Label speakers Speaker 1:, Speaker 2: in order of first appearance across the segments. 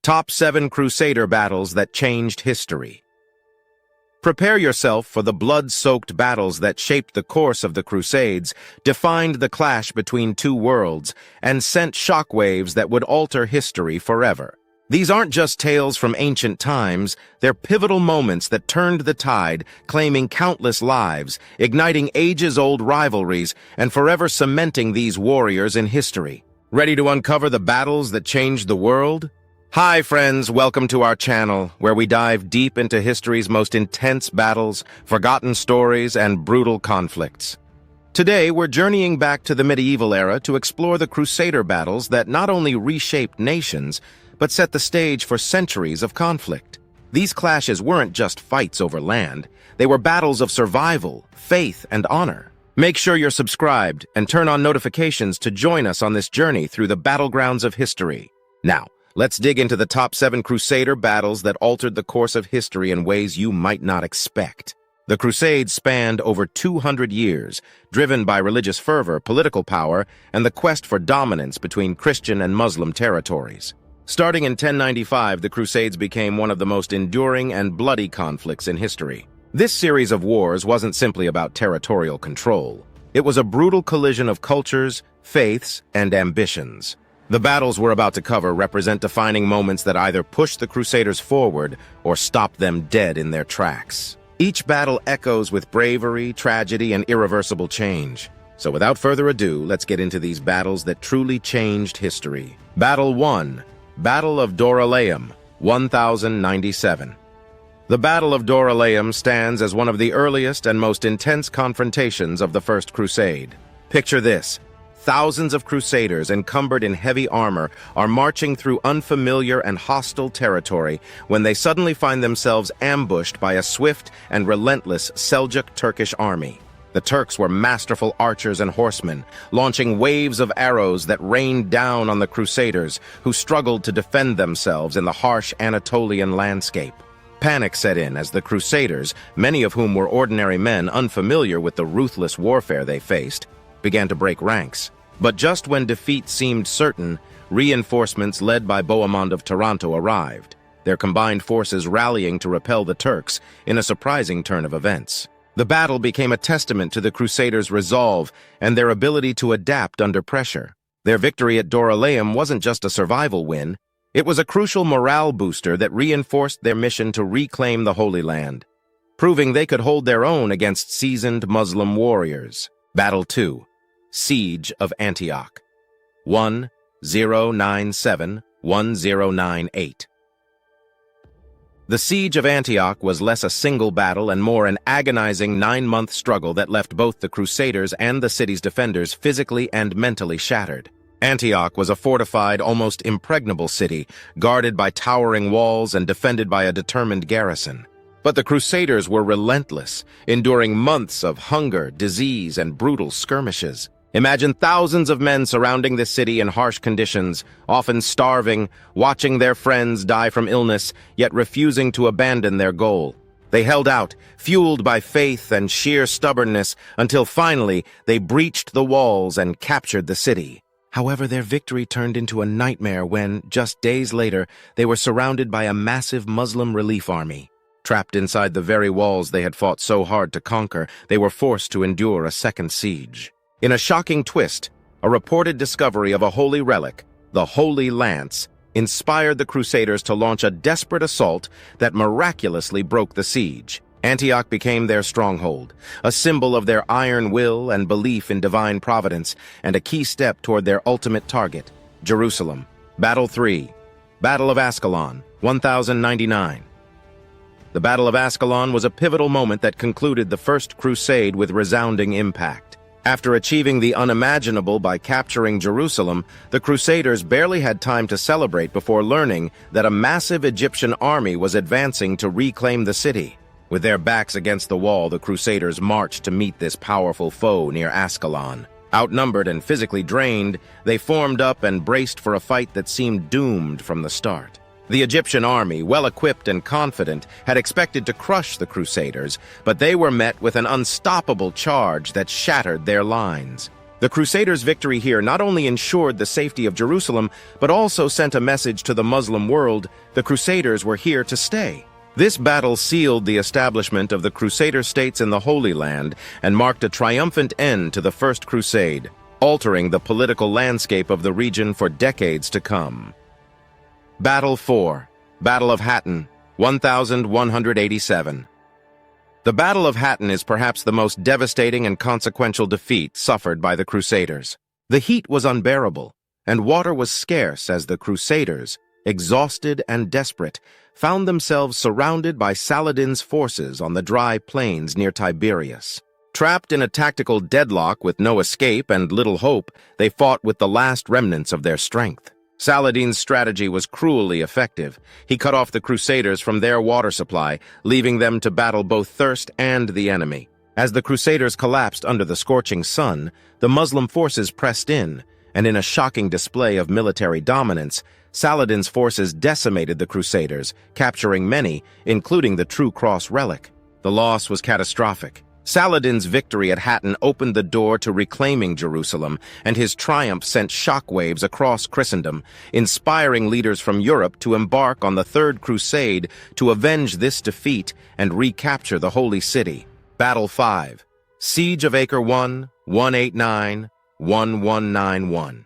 Speaker 1: Top 7 Crusader battles that changed history. Prepare yourself for the blood-soaked battles that shaped the course of the Crusades, defined the clash between two worlds, and sent shockwaves that would alter history forever. These aren't just tales from ancient times, they're pivotal moments that turned the tide, claiming countless lives, igniting ages-old rivalries, and forever cementing these warriors in history. Ready to uncover the battles that changed the world? Hi friends, welcome to our channel, where we dive deep into history's most intense battles, forgotten stories, and brutal conflicts. Today, we're journeying back to the medieval era to explore the Crusader battles that not only reshaped nations, but set the stage for centuries of conflict. These clashes weren't just fights over land, they were battles of survival, faith, and honor. Make sure you're subscribed and turn on notifications to join us on this journey through the battlegrounds of history. Now, let's dig into the top 7 Crusader battles that altered the course of history in ways you might not expect. The Crusades spanned over 200 years, driven by religious fervor, political power, and the quest for dominance between Christian and Muslim territories. Starting in 1095, the Crusades became one of the most enduring and bloody conflicts in history. This series of wars wasn't simply about territorial control. It was a brutal collision of cultures, faiths, and ambitions. The battles we're about to cover represent defining moments that either pushed the Crusaders forward or stopped them dead in their tracks. Each battle echoes with bravery, tragedy, and irreversible change. So without further ado, let's get into these battles that truly changed history. Battle 1. Battle of Dorylaeum, 1097. The Battle of Dorylaeum stands as one of the earliest and most intense confrontations of the First Crusade. Picture this. Thousands of Crusaders encumbered in heavy armor are marching through unfamiliar and hostile territory when they suddenly find themselves ambushed by a swift and relentless Seljuk Turkish army. The Turks were masterful archers and horsemen, launching waves of arrows that rained down on the Crusaders, who struggled to defend themselves in the harsh Anatolian landscape. Panic set in as the Crusaders, many of whom were ordinary men unfamiliar with the ruthless warfare they faced, began to break ranks. But just when defeat seemed certain, reinforcements led by Bohemond of Taranto arrived, their combined forces rallying to repel the Turks in a surprising turn of events. The battle became a testament to the Crusaders' resolve and their ability to adapt under pressure. Their victory at Dorylaeum wasn't just a survival win, it was a crucial morale booster that reinforced their mission to reclaim the Holy Land, proving they could hold their own against seasoned Muslim warriors. Battle 2. Siege of Antioch, 1097-1098. The Siege of Antioch was less a single battle and more an agonizing 9-month struggle that left both the Crusaders and the city's defenders physically and mentally shattered. Antioch was a fortified, almost impregnable city, guarded by towering walls and defended by a determined garrison. But the Crusaders were relentless, enduring months of hunger, disease, and brutal skirmishes. Imagine thousands of men surrounding the city in harsh conditions, often starving, watching their friends die from illness, yet refusing to abandon their goal. They held out, fueled by faith and sheer stubbornness, until finally they breached the walls and captured the city. However, their victory turned into a nightmare when, just days later, they were surrounded by a massive Muslim relief army. Trapped inside the very walls they had fought so hard to conquer, they were forced to endure a second siege. In a shocking twist, a reported discovery of a holy relic, the Holy Lance, inspired the Crusaders to launch a desperate assault that miraculously broke the siege. Antioch became their stronghold, a symbol of their iron will and belief in divine providence, and a key step toward their ultimate target, Jerusalem. Battle 3. Battle of Ascalon, 1099. The Battle of Ascalon was a pivotal moment that concluded the First Crusade with resounding impact. After achieving the unimaginable by capturing Jerusalem, the Crusaders barely had time to celebrate before learning that a massive Egyptian army was advancing to reclaim the city. With their backs against the wall, the Crusaders marched to meet this powerful foe near Ascalon. Outnumbered and physically drained, they formed up and braced for a fight that seemed doomed from the start. The Egyptian army, well-equipped and confident, had expected to crush the Crusaders, but they were met with an unstoppable charge that shattered their lines. The The Crusaders' victory here not only ensured the safety of Jerusalem, but also sent a message to the Muslim world: the Crusaders were here to stay. This battle sealed the establishment of the Crusader states in the Holy Land and marked a triumphant end to the First Crusade, altering the political landscape of the region for decades to come. Battle 4. Battle of Hattin, 1187. The Battle of Hattin is perhaps the most devastating and consequential defeat suffered by the Crusaders. The heat was unbearable, and water was scarce as the Crusaders, exhausted and desperate, found themselves surrounded by Saladin's forces on the dry plains near Tiberias. Trapped in a tactical deadlock with no escape and little hope, they fought with the last remnants of their strength. Saladin's strategy was cruelly effective. He cut off the Crusaders from their water supply, leaving them to battle both thirst and the enemy. As the Crusaders collapsed under the scorching sun, the Muslim forces pressed in, and in a shocking display of military dominance, Saladin's forces decimated the Crusaders, capturing many, including the True Cross relic. The loss was catastrophic. Saladin's victory at Hattin opened the door to reclaiming Jerusalem, and his triumph sent shockwaves across Christendom, inspiring leaders from Europe to embark on the Third Crusade to avenge this defeat and recapture the Holy City. Battle 5. Siege of Acre 1189-1191.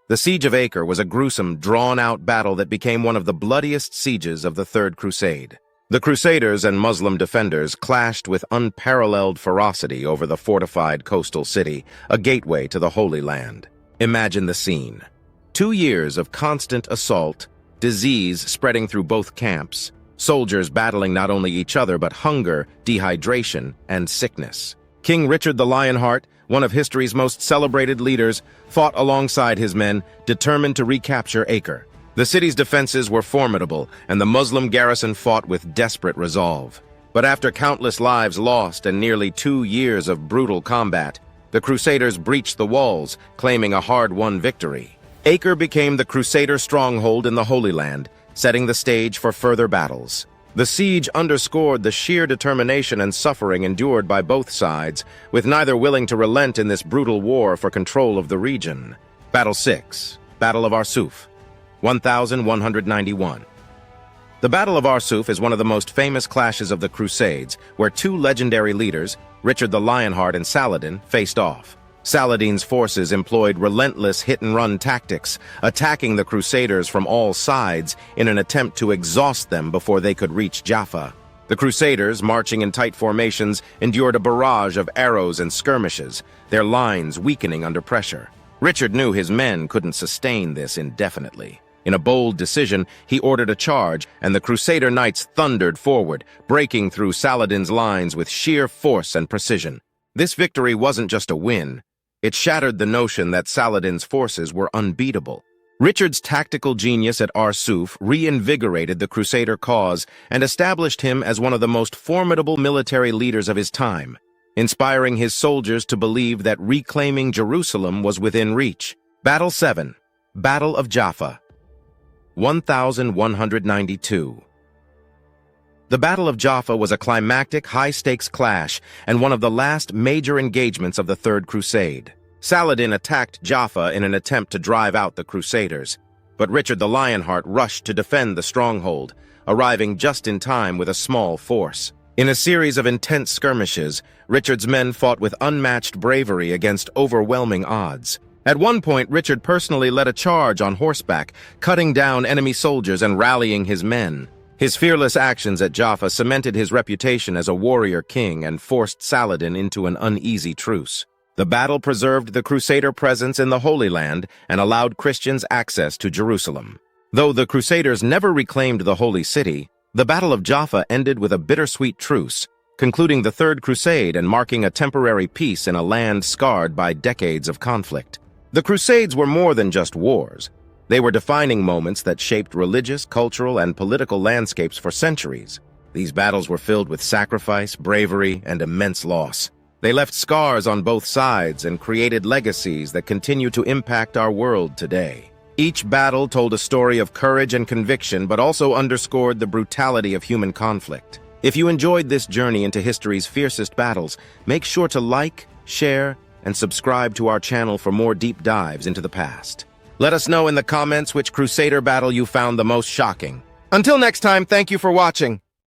Speaker 1: The Siege of Acre was a gruesome, drawn-out battle that became one of the bloodiest sieges of the Third Crusade. The Crusaders and Muslim defenders clashed with unparalleled ferocity over the fortified coastal city, a gateway to the Holy Land. Imagine the scene. 2 years of constant assault, disease spreading through both camps, soldiers battling not only each other but hunger, dehydration, and sickness. King Richard the Lionheart, one of history's most celebrated leaders, fought alongside his men, determined to recapture Acre. The city's defenses were formidable, and the Muslim garrison fought with desperate resolve. But after countless lives lost and nearly 2 years of brutal combat, the Crusaders breached the walls, claiming a hard-won victory. Acre became the Crusader stronghold in the Holy Land, setting the stage for further battles. The siege underscored the sheer determination and suffering endured by both sides, with neither willing to relent in this brutal war for control of the region. Battle 6. Battle of Arsuf, 1191. The Battle of Arsuf is one of the most famous clashes of the Crusades, where 2 legendary leaders, Richard the Lionheart and Saladin, faced off. Saladin's forces employed relentless hit-and-run tactics, attacking the Crusaders from all sides in an attempt to exhaust them before they could reach Jaffa. The Crusaders, marching in tight formations, endured a barrage of arrows and skirmishes, their lines weakening under pressure. Richard knew his men couldn't sustain this indefinitely. In a bold decision, he ordered a charge, and the Crusader knights thundered forward, breaking through Saladin's lines with sheer force and precision. This victory wasn't just a win. It shattered the notion that Saladin's forces were unbeatable. Richard's tactical genius at Arsuf reinvigorated the Crusader cause and established him as one of the most formidable military leaders of his time, inspiring his soldiers to believe that reclaiming Jerusalem was within reach. Battle 7. Battle of Jaffa, 1192. The Battle of Jaffa was a climactic, high-stakes clash and one of the last major engagements of the Third Crusade. Saladin attacked Jaffa in an attempt to drive out the Crusaders, but Richard the Lionheart rushed to defend the stronghold, arriving just in time with a small force. In a series of intense skirmishes, Richard's men fought with unmatched bravery against overwhelming odds. At one point, Richard personally led a charge on horseback, cutting down enemy soldiers and rallying his men. His fearless actions at Jaffa cemented his reputation as a warrior king and forced Saladin into an uneasy truce. The battle preserved the Crusader presence in the Holy Land and allowed Christians access to Jerusalem. Though the Crusaders never reclaimed the Holy City, the Battle of Jaffa ended with a bittersweet truce, concluding the Third Crusade and marking a temporary peace in a land scarred by decades of conflict. The Crusades were more than just wars. They were defining moments that shaped religious, cultural, and political landscapes for centuries. These battles were filled with sacrifice, bravery, and immense loss. They left scars on both sides and created legacies that continue to impact our world today. Each battle told a story of courage and conviction, but also underscored the brutality of human conflict. If you enjoyed this journey into history's fiercest battles, make sure to like, share, and subscribe to our channel for more deep dives into the past. Let us know in the comments which Crusader battle you found the most shocking. Until next time, thank you for watching.